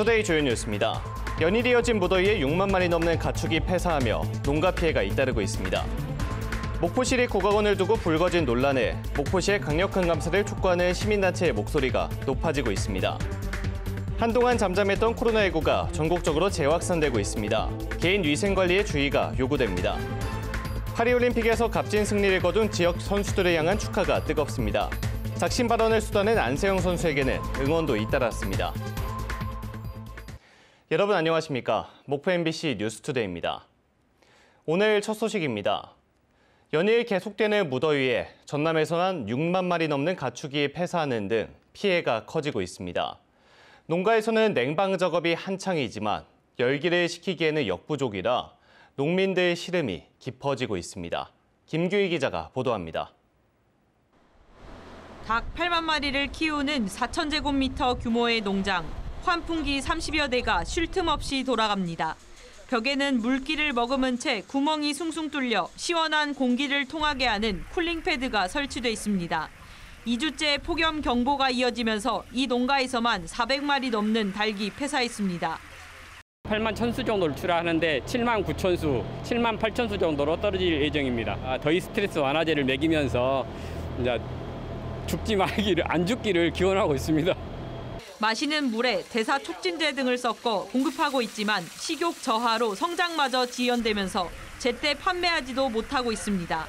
투데이 주요 뉴스입니다. 연일 이어진 무더위에 6만 마리 넘는 가축이 폐사하며 농가 피해가 잇따르고 있습니다. 목포시립 국악원을 두고 불거진 논란에 목포시의 강력한 감사를 촉구하는 시민단체의 목소리가 높아지고 있습니다. 한동안 잠잠했던 코로나19가 전국적으로 재확산되고 있습니다. 개인 위생 관리에 주의가 요구됩니다. 파리올림픽에서 값진 승리를 거둔 지역 선수들을 향한 축하가 뜨겁습니다. 작심 발언을 수단낸 안세영 선수에게는 응원도 잇따랐습니다. 여러분 안녕하십니까? 목포 MBC 뉴스투데이입니다. 오늘 첫 소식입니다. 연일 계속되는 무더위에 전남에서는 6만 마리 넘는 가축이 폐사하는 등 피해가 커지고 있습니다. 농가에서는 냉방 작업이 한창이지만 열기를 식히기에는 역부족이라 농민들 시름이 깊어지고 있습니다. 김규희 기자가 보도합니다. 닭 8만 마리를 키우는 4,000제곱미터 규모의 농장. 환풍기 30여 대가 쉴 틈 없이 돌아갑니다. 벽에는 물기를 머금은 채 구멍이 숭숭 뚫려 시원한 공기를 통하게 하는 쿨링 패드가 설치돼 있습니다. 2주째 폭염 경보가 이어지면서 이 농가에서만 400마리 넘는 닭이 폐사했습니다. 8만 1,000수 정도를 출하하는데 7만 9천수, 7만 8천수 정도로 떨어질 예정입니다. 더위 스트레스 완화제를 먹이면서 이제 죽지 말기를, 안 죽기를 기원하고 있습니다. 마시는 물에 대사 촉진제 등을 섞어 공급하고 있지만 식욕 저하로 성장마저 지연되면서 제때 판매하지도 못하고 있습니다.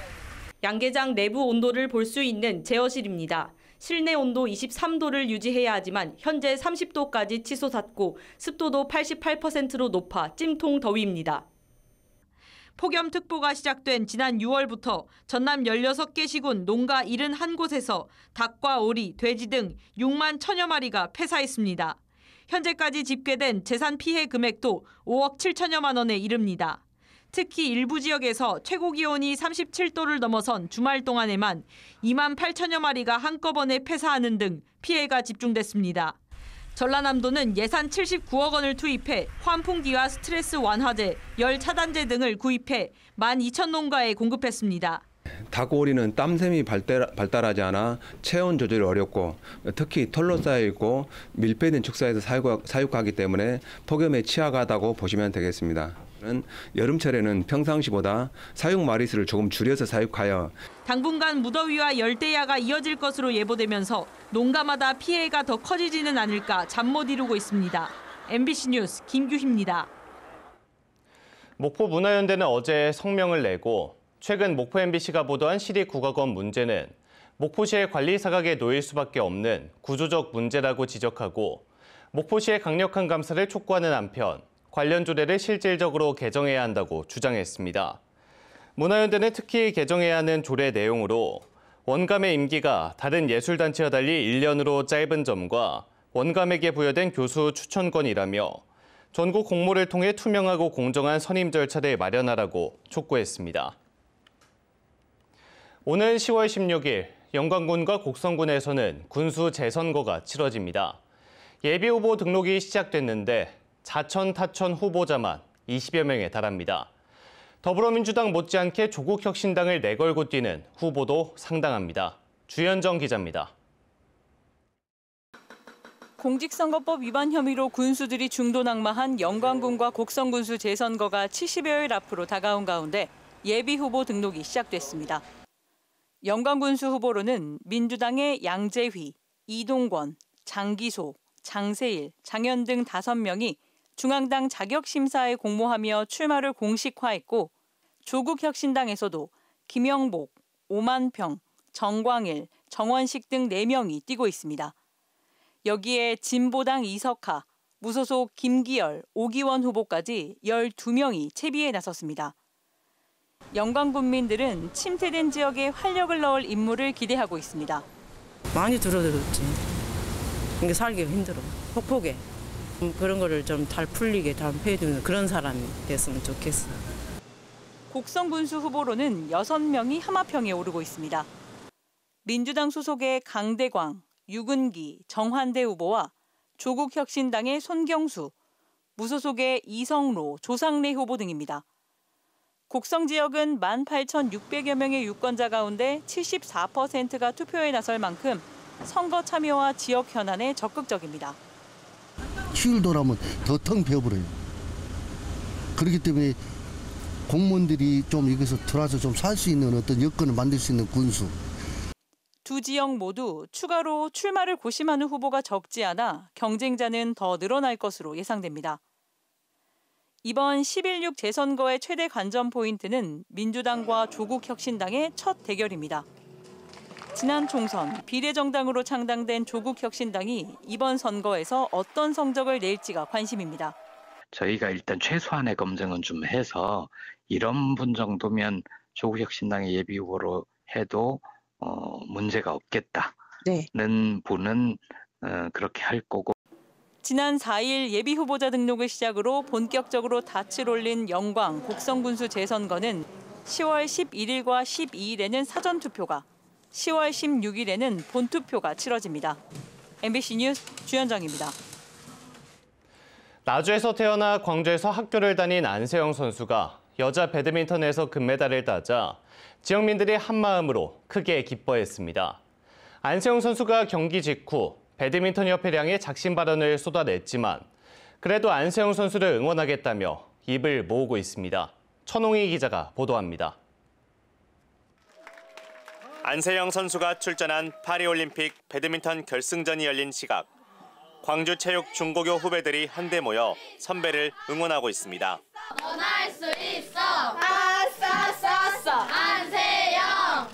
양계장 내부 온도를 볼 수 있는 제어실입니다. 실내 온도 23도를 유지해야 하지만 현재 30도까지 치솟았고 습도도 88%로 높아 찜통 더위입니다. 폭염특보가 시작된 지난 6월부터 전남 16개 시군 농가 71곳에서 닭과 오리, 돼지 등 6만 1,000여 마리가 폐사했습니다. 현재까지 집계된 재산 피해 금액도 5억 7천여만 원에 이릅니다. 특히 일부 지역에서 최고 기온이 37도를 넘어선 주말 동안에만 2만 8천여 마리가 한꺼번에 폐사하는 등 피해가 집중됐습니다. 전라남도는 예산 79억 원을 투입해 환풍기와 스트레스 완화제, 열 차단제 등을 구입해 12,000농가에 공급했습니다. 닭오리는 땀샘이 발달하지 않아 체온 조절이 어렵고 특히 털로 쌓여있고 밀폐된 축사에서 사육하기 때문에 폭염에 취약하다고 보시면 되겠습니다. 여름철에는 평상시보다 사육 마리수를 조금 줄여서 사육하여 당분간 무더위와 열대야가 이어질 것으로 예보되면서 농가마다 피해가 더 커지지는 않을까 잠 못 이루고 있습니다. MBC 뉴스 김규희입니다. 목포 문화연대는 어제 성명을 내고 최근 목포 MBC가 보도한 시립국악원 문제는 목포시의 관리 사각에 놓일 수밖에 없는 구조적 문제라고 지적하고 목포시의 강력한 감사를 촉구하는 한편 관련 조례를 실질적으로 개정해야 한다고 주장했습니다. 문화연대는 특히 개정해야 하는 조례 내용으로 원감의 임기가 다른 예술단체와 달리 1년으로 짧은 점과 원감에게 부여된 교수 추천권이라며 전국 공모를 통해 투명하고 공정한 선임 절차를 마련하라고 촉구했습니다. 오는 10월 16일 영광군과 곡성군에서는 군수 재선거가 치러집니다. 예비후보 등록이 시작됐는데 자천, 타천 후보자만 20여 명에 달합니다. 더불어민주당 못지않게 조국혁신당을 내걸고 뛰는 후보도 상당합니다. 주현정 기자입니다. 공직선거법 위반 혐의로 군수들이 중도낙마한 영광군과 곡성군수 재선거가 70여일 앞으로 다가온 가운데 예비후보 등록이 시작됐습니다. 영광군수 후보로는 민주당의 양재휘, 이동권, 장기소, 장세일, 장현 등 5명이 중앙당 자격심사에 공모하며 출마를 공식화했고 조국혁신당에서도 김영복, 오만평, 정광일, 정원식 등 4명이 뛰고 있습니다. 여기에 진보당 이석하, 무소속 김기열, 오기원 후보까지 12명이 채비에 나섰습니다. 영광군민들은 침체된 지역에 활력을 넣을 인물을 기대하고 있습니다. 많이 줄어들었지. 이게 살기가 힘들어. 폭폭해. 그런 거를 좀 잘 풀리게 해주는 그런 사람이 됐으면 좋겠어. 곡성군수 후보로는 6명이 하마평에 오르고 있습니다. 민주당 소속의 강대광, 유근기, 정환대 후보와 조국혁신당의 손경수, 무소속의 이성로, 조상래 후보 등입니다. 곡성 지역은 18,600여 명의 유권자 가운데 74%가 투표에 나설 만큼 선거 참여와 지역 현안에 적극적입니다. 휴일도라면 더 텅 비어버려요. 그렇기 때문에 공무원들이 좀 여기서 들어와서 좀 살 수 있는 어떤 여건을 만들 수 있는 군수. 두 지역 모두 추가로 출마를 고심하는 후보가 적지 않아 경쟁자는 더 늘어날 것으로 예상됩니다. 이번 11.6 재선거의 최대 관전 포인트는 민주당과 조국혁신당의 첫 대결입니다. 지난 총선 비례정당으로 창당된 조국혁신당이 이번 선거에서 어떤 성적을 낼지가 관심입니다. 저희가 일단 최소한의 검증은 좀 해서 이런 분 정도면 조국혁신당의 예비후보로 해도 문제가 없겠다는 분은 그렇게 할 거고. 지난 4일 예비후보자 등록을 시작으로 본격적으로 닻을 올린 영광 곡성군수 재선거는 10월 11일과 12일에는 사전투표가, 10월 16일에는 본투표가 치러집니다. MBC 뉴스 주현정입니다. 나주에서 태어나 광주에서 학교를 다닌 안세영 선수가 여자 배드민턴에서 금메달을 따자 지역민들이 한마음으로 크게 기뻐했습니다. 안세영 선수가 경기 직후 배드민턴 협회를 향해 작심 발언을 쏟아냈지만 그래도 안세영 선수를 응원하겠다며 입을 모으고 있습니다. 천홍희 기자가 보도합니다. 안세영 선수가 출전한 파리올림픽 배드민턴 결승전이 열린 시각. 광주체육 중고교 후배들이 한데 모여 선배를 응원하고 있습니다. 넌 할 수 있어. 아싸 안세영.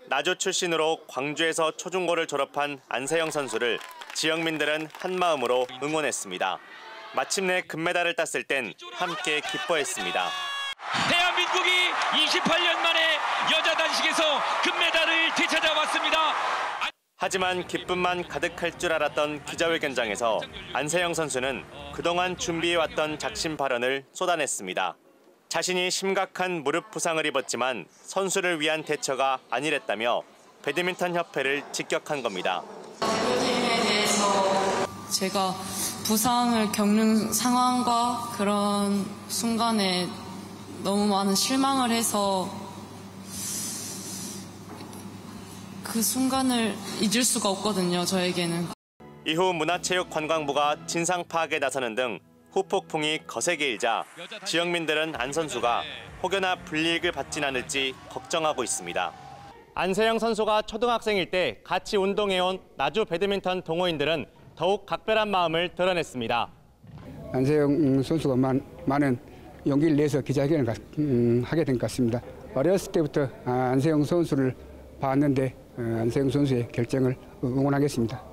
나주 출신으로 광주에서 초중고를 졸업한 안세영 선수를 지역민들은 한마음으로 응원했습니다. 마침내 금메달을 땄을 땐 함께 기뻐했습니다. 대한민국이 28년 만에 여자 단식에서 금메달을 되찾아왔습니다. 하지만 기쁨만 가득할 줄 알았던 기자회견장에서 안세영 선수는 그동안 준비해왔던 작심 발언을 쏟아냈습니다. 자신이 심각한 무릎 부상을 입었지만 선수를 위한 대처가 아니랬다며 배드민턴 협회를 직격한 겁니다. 제가 부상을 겪는 상황과 그런 순간에 너무 많은 실망을 해서 그 순간을 잊을 수가 없거든요, 저에게는. 이후 문화체육관광부가 진상 파악에 나서는 등 후폭풍이 거세게 일자 지역민들은 안 선수가 혹여나 불이익을 받진 않을지 걱정하고 있습니다. 안세영 선수가 초등학생일 때 같이 운동해온 나주 배드민턴 동호인들은 더욱 각별한 마음을 드러냈습니다. 안세영 선수가 많은 용기를 내서 기자회견을 하게 된 것 같습니다. 어렸을 때부터 안세영 선수를 봤는데 안세영 선수의 결정을 응원하겠습니다.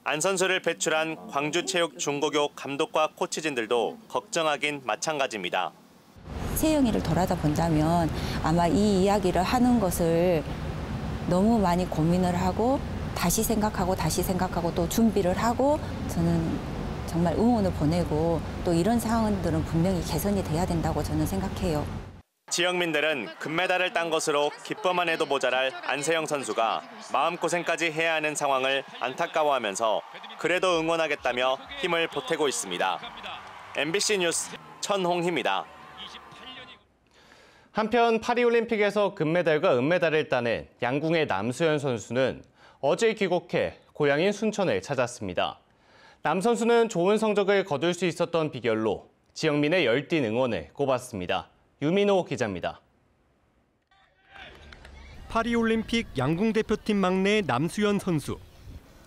안 선수를 배출한 광주체육 중고교 감독과 코치진들도 걱정하긴 마찬가지입니다. 세영이를 돌아다 본다면 아마 이 이야기를 하는 것을 너무 많이 고민을 하고 다시 생각하고 또 준비를 하고 저는 정말 응원을 보내고 또 이런 상황들은 분명히 개선이 돼야 된다고 저는 생각해요. 지역민들은 금메달을 딴 것으로 기뻐만 해도 모자랄 안세영 선수가 마음고생까지 해야 하는 상황을 안타까워하면서 그래도 응원하겠다며 힘을 보태고 있습니다. MBC 뉴스 천홍희입니다. 한편 파리올림픽에서 금메달과 은메달을 따낸 양궁의 남수현 선수는 어제 귀국해 고향인 순천을 찾았습니다. 남 선수는 좋은 성적을 거둘 수 있었던 비결로 지역민의 열띤 응원을 꼽았습니다. 유민호 기자입니다. 파리올림픽 양궁 대표팀 막내 남수현 선수.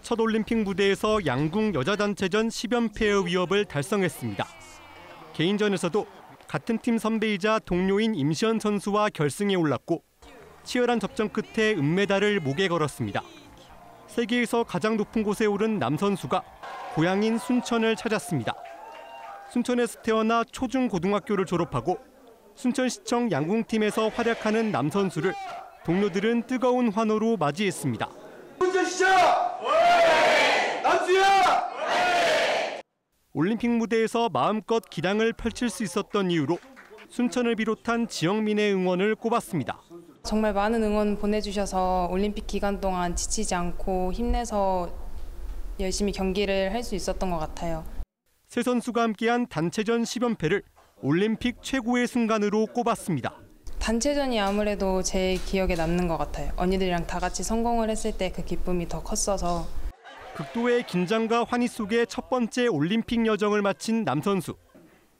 첫 올림픽 무대에서 양궁 여자단체전 10연패의 위협을 달성했습니다. 개인전에서도 같은 팀 선배이자 동료인 임시현 선수와 결승에 올랐고 치열한 접전 끝에 은메달을 목에 걸었습니다. 세계에서 가장 높은 곳에 오른 남 선수가 고향인 순천을 찾았습니다. 순천에서 태어나 초중고등학교를 졸업하고 순천시청 양궁팀에서 활약하는 남 선수를 동료들은 뜨거운 환호로 맞이했습니다. 순천시청! 남수현! 올림픽 무대에서 마음껏 기량을 펼칠 수 있었던 이유로 순천을 비롯한 지역민의 응원을 꼽았습니다. 정말 많은 응원 보내주셔서 올림픽 기간 동안 지치지 않고 힘내서 열심히 경기를 할 수 있었던 것 같아요. 세 선수가 함께한 단체전 10연패를 올림픽 최고의 순간으로 꼽았습니다. 단체전이 아무래도 제 기억에 남는 것 같아요. 언니들이랑 다 같이 성공을 했을 때 그 기쁨이 더 컸어서. 극도의 긴장과 환희 속에 첫 번째 올림픽 여정을 마친 남 선수.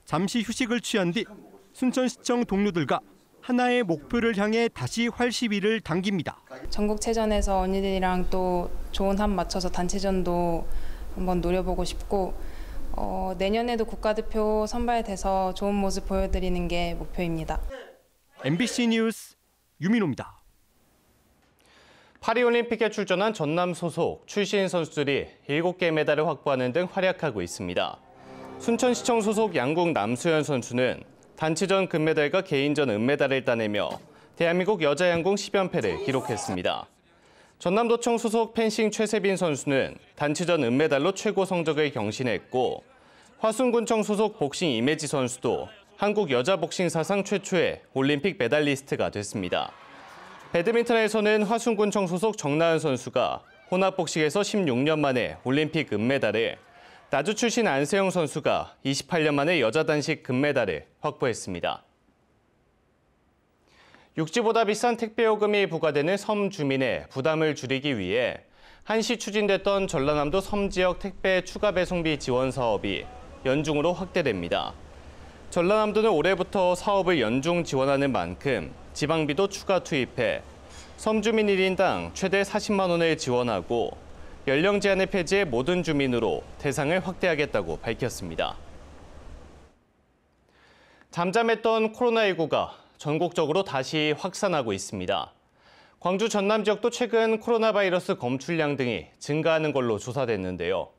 잠시 휴식을 취한 뒤 순천시청 동료들과 하나의 목표를 향해 다시 활시위를 당깁니다. 전국체전에서 언니들이랑 또 좋은 합 맞춰서 단체전도 한번 노려보고 싶고 내년에도 국가대표 선발돼서 좋은 모습 보여드리는 게 목표입니다. MBC 뉴스 유민호입니다. 파리올림픽에 출전한 전남 소속 출신 선수들이 7개 메달을 확보하는 등 활약하고 있습니다. 순천시청 소속 양궁 남수현 선수는 단체전 금메달과 개인전 은메달을 따내며 대한민국 여자 양궁 10연패를 기록했습니다. 전남도청 소속 펜싱 최세빈 선수는 단체전 은메달로 최고 성적을 경신했고 화순군청 소속 복싱 이매지 선수도 한국 여자 복싱 사상 최초의 올림픽 메달리스트가 됐습니다. 배드민턴에서는 화순군청 소속 정나은 선수가 혼합복식에서 16년 만에 올림픽 은메달을, 나주 출신 안세영 선수가 28년 만에 여자 단식 금메달을 확보했습니다. 육지보다 비싼 택배요금이 부과되는 섬 주민의 부담을 줄이기 위해 한시 추진됐던 전라남도 섬 지역 택배 추가 배송비 지원 사업이 연중으로 확대됩니다. 전라남도는 올해부터 사업을 연중 지원하는 만큼 지방비도 추가 투입해 섬 주민 1인당 최대 40만 원을 지원하고 연령 제한을 폐지해 모든 주민으로 대상을 확대하겠다고 밝혔습니다. 잠잠했던 코로나19가 전국적으로 다시 확산하고 있습니다. 광주 전남 지역도 최근 코로나 바이러스 검출량 등이 증가하는 걸로 조사됐는데요.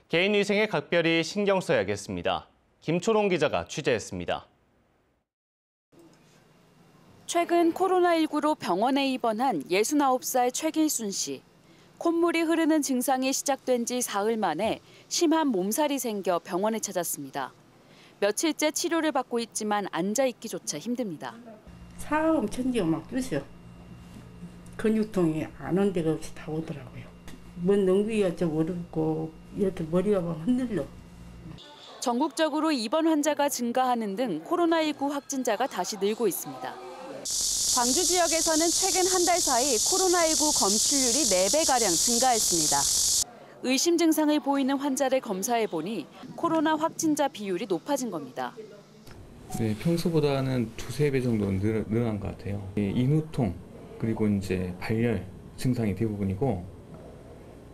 개인 위생에 각별히 신경 써야겠습니다. 김초롱 기자가 취재했습니다. 최근 코로나19로 병원에 입원한 69살 최길순 씨. 콧물이 흐르는 증상이 시작된 지 사흘 만에 심한 몸살이 생겨 병원에 찾았습니다. 며칠째 치료를 받고 있지만 앉아있기조차 힘듭니다. 살 엄청 찌고 막 뜨세요. 근육통이 안 온 데가 없이 다 오더라고요. 뭔 능비가 어렵고 이렇게 머리가 막 흔들려. 전국적으로 입원 환자가 증가하는 등 코로나19 확진자가 다시 늘고 있습니다. 광주 지역에서는 최근 한 달 사이 코로나19 검출률이 4배가량 증가했습니다. 의심 증상을 보이는 환자를 검사해보니 코로나 확진자 비율이 높아진 겁니다. 네, 평소보다는 2~3배 정도 늘어난 것 같아요. 인후통, 그리고 이제 발열 증상이 대부분이고,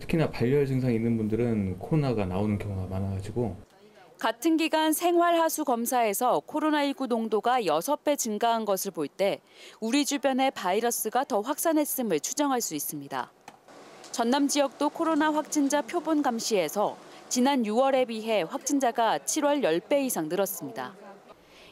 특히나 발열 증상이 있는 분들은 코로나가 나오는 경우가 많아가지고. 같은 기간 생활하수 검사에서 코로나19 농도가 6배 증가한 것을 볼 때 우리 주변에 바이러스가 더 확산했음을 추정할 수 있습니다. 전남 지역도 코로나 확진자 표본 감시에서 지난 6월에 비해 확진자가 7월 10배 이상 늘었습니다.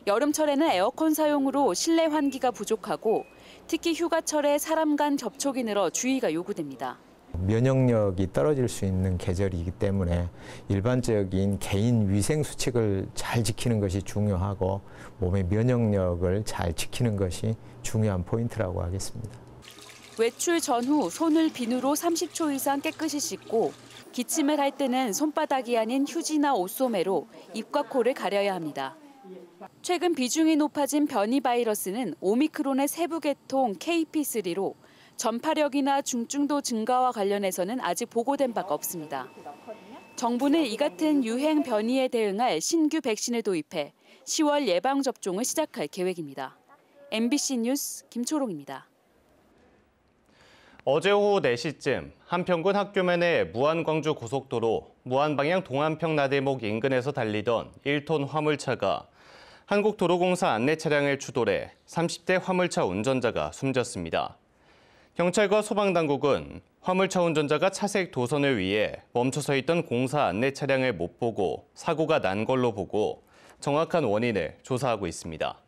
여름철에는 에어컨 사용으로 실내 환기가 부족하고 특히 휴가철에 사람 간 접촉이 늘어 주의가 요구됩니다. 면역력이 떨어질 수 있는 계절이기 때문에 일반적인 개인 위생 수칙을 잘 지키는 것이 중요하고 몸의 면역력을 잘 지키는 것이 중요한 포인트라고 하겠습니다. 외출 전후 손을 비누로 30초 이상 깨끗이 씻고 기침을 할 때는 손바닥이 아닌 휴지나 옷소매로 입과 코를 가려야 합니다. 최근 비중이 높아진 변이 바이러스는 오미크론의 세부 계통 KP3로 전파력이나 중증도 증가와 관련해서는 아직 보고된 바가 없습니다. 정부는 이 같은 유행 변이에 대응할 신규 백신을 도입해 10월 예방접종을 시작할 계획입니다. MBC 뉴스 김초롱입니다. 어제 오후 4시쯤 한평군 학교면의 무안광주 고속도로 무안방향 동안평 나들목 인근에서 달리던 1톤 화물차가 한국도로공사 안내 차량을 추돌해 30대 화물차 운전자가 숨졌습니다. 경찰과 소방당국은 화물차 운전자가 차색 도선을 위해 멈춰서 있던 공사 안내 차량을 못 보고 사고가 난 걸로 보고 정확한 원인을 조사하고 있습니다.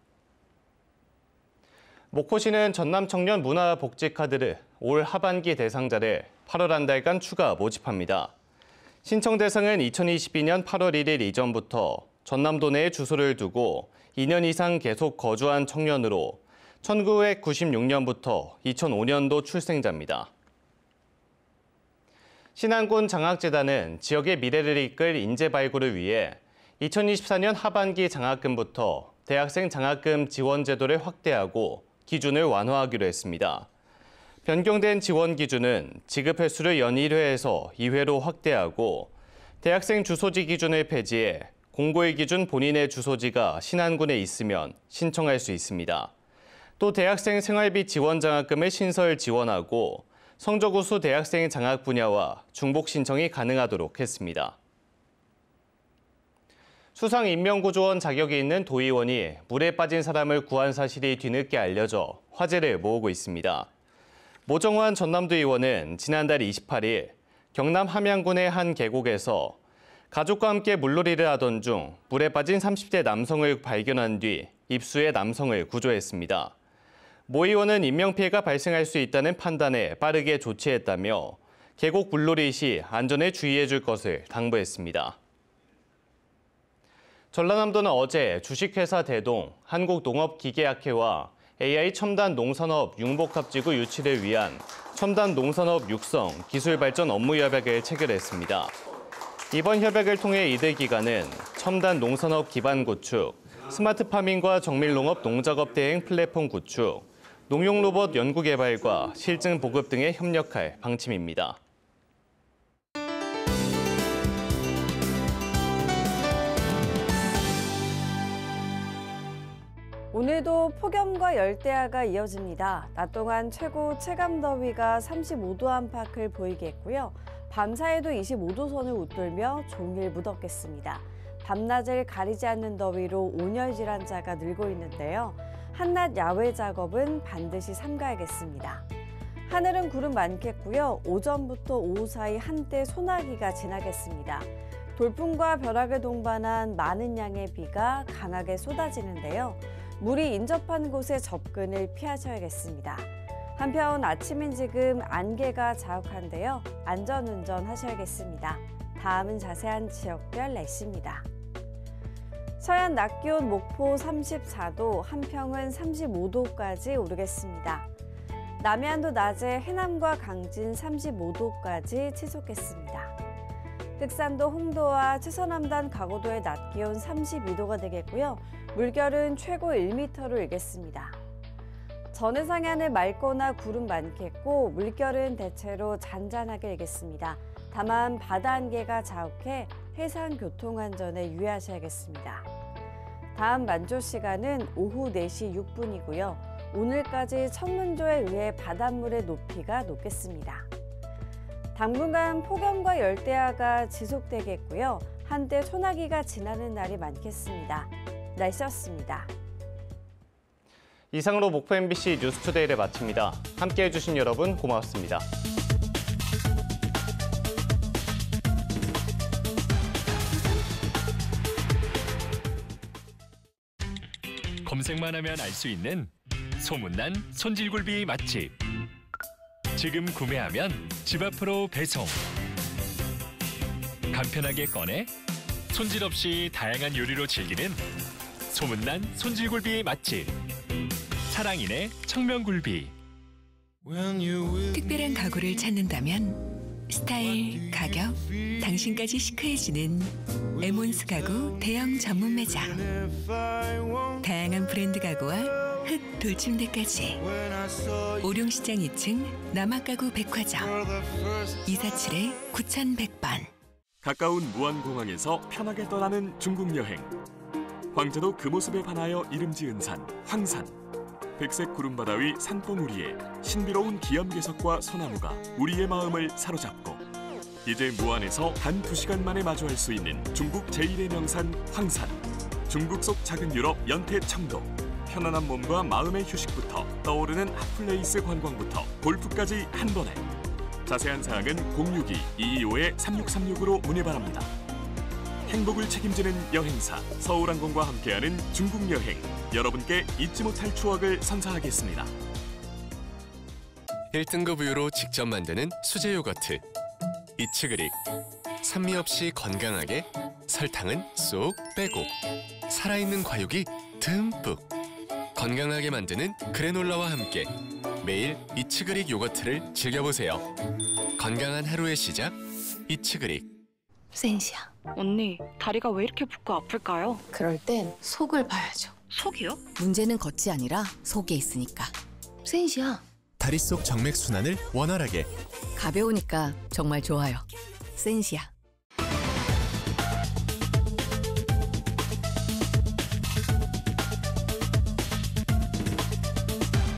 목포시는 전남 청년 문화복지카드를 올 하반기 대상자를 8월 한 달간 추가 모집합니다. 신청 대상은 2022년 8월 1일 이전부터 전남도 내에 주소를 두고 2년 이상 계속 거주한 청년으로 1996년부터 2005년도 출생자입니다. 신안군 장학재단은 지역의 미래를 이끌 인재 발굴을 위해 2024년 하반기 장학금부터 대학생 장학금 지원 제도를 확대하고 기준을 완화하기로 했습니다. 변경된 지원 기준은 지급 횟수를 연 1회에서 2회로 확대하고 대학생 주소지 기준을 폐지해 공고일 기준 본인의 주소지가 신안군에 있으면 신청할 수 있습니다. 또 대학생 생활비 지원 장학금을 신설 지원하고 성적 우수 대학생 장학 분야와 중복 신청이 가능하도록 했습니다. 수상 인명구조원 자격이 있는 도의원이 물에 빠진 사람을 구한 사실이 뒤늦게 알려져 화제를 모으고 있습니다. 모정환 전남도 의원은 지난달 28일 경남 함양군의 한 계곡에서 가족과 함께 물놀이를 하던 중 물에 빠진 30대 남성을 발견한 뒤 입수해 남성을 구조했습니다. 모 의원은 인명피해가 발생할 수 있다는 판단에 빠르게 조치했다며 계곡 물놀이 시 안전에 주의해 줄 것을 당부했습니다. 전라남도는 어제 주식회사 대동, 한국농업기계학회와 AI 첨단 농산업 융복합지구 유치를 위한 첨단 농산업 육성 기술발전 업무 협약을 체결했습니다. 이번 협약을 통해 이들 기관은 첨단 농산업 기반 구축, 스마트 파밍과 정밀농업 농작업 대행 플랫폼 구축, 농용 로봇 연구 개발과 실증 보급 등에 협력할 방침입니다. 오늘도 폭염과 열대야가 이어집니다. 낮 동안 최고 체감 더위가 35도 안팎을 보이겠고요. 밤사이도 25도 선을 웃돌며 종일 무덥겠습니다. 밤낮을 가리지 않는 더위로 온열 질환자가 늘고 있는데요. 한낮 야외 작업은 반드시 삼가야겠습니다. 하늘은 구름 많겠고요. 오전부터 오후 사이 한때 소나기가 지나겠습니다. 돌풍과 벼락을 동반한 많은 양의 비가 강하게 쏟아지는데요. 물이 인접한 곳에 접근을 피하셔야겠습니다. 한편 아침인 지금 안개가 자욱한데요. 안전운전 하셔야겠습니다. 다음은 자세한 지역별 날씨입니다. 서해안 낮 기온 목포 34도, 한평은 35도까지 오르겠습니다. 남해안도 낮에 해남과 강진 35도까지 치솟겠습니다. 흑산도 홍도와 최서남단 가고도의 낮 기온 32도가 되겠고요. 물결은 최고 1m로 일겠습니다. 전해상의 하늘 맑거나 구름 많겠고 물결은 대체로 잔잔하게 일겠습니다. 다만 바다 안개가 자욱해 해상 교통 안전에 유의하셔야겠습니다. 다음 만조 시간은 오후 4시 6분이고요. 오늘까지 천문조에 의해 바닷물의 높이가 높겠습니다. 당분간 폭염과 열대야가 지속되겠고요. 한때 소나기가 지나는 날이 많겠습니다. 날씨였습니다. 이상으로 목포 MBC 뉴스투데이를 마칩니다. 함께해 주신 여러분 고맙습니다. 검색만 하면 알 수 있는 소문난 손질굴비 맛집. 지금 구매하면 집 앞으로 배송. 간편하게 꺼내 손질 없이 다양한 요리로 즐기는 소문난 손질굴비 맛집. 사랑인의 청명굴비. 특별한 가구를 찾는다면 스타일, 가격, 당신까지 시크해지는 에몬스 가구 대형 전문 매장. 다양한 브랜드 가구와 흑 돌침대까지. 오룡시장 2층 남학가구 백화점 247-9100번. 가까운 무안공항에서 편하게 떠나는 중국 여행. 황제도 그 모습에 반하여 이름 지은 산 황산. 백색 구름바다 위 산봉우리에 신비로운 기암괴석과 소나무가 우리의 마음을 사로잡고 이제 무안에서 단 2시간 만에 마주할 수 있는 중국 제1의 명산 황산. 중국 속 작은 유럽 연태 청도. 편안한 몸과 마음의 휴식부터 떠오르는 핫플레이스 관광부터 골프까지 한 번에. 자세한 사항은 062-225-3636으로 문의 바랍니다. 행복을 책임지는 여행사 서울항공과 함께하는 중국 여행. 여러분께 잊지 못할 추억을 선사하겠습니다. 1등급 우유로 직접 만드는 수제 요거트 이츠그릭. 산미 없이 건강하게, 설탕은 쏙 빼고 살아있는 과육이 듬뿍. 건강하게 만드는 그래놀라와 함께 매일 이츠그릭 요거트를 즐겨보세요. 건강한 하루의 시작, 이츠그릭. 센시야. 언니, 다리가 왜 이렇게 붓고 아플까요? 그럴 땐 속을 봐야죠. 속이요? 문제는 겉이 아니라 속에 있으니까. 센시야. 다리 속 정맥 순환을 원활하게. 가벼우니까 정말 좋아요. 센시아.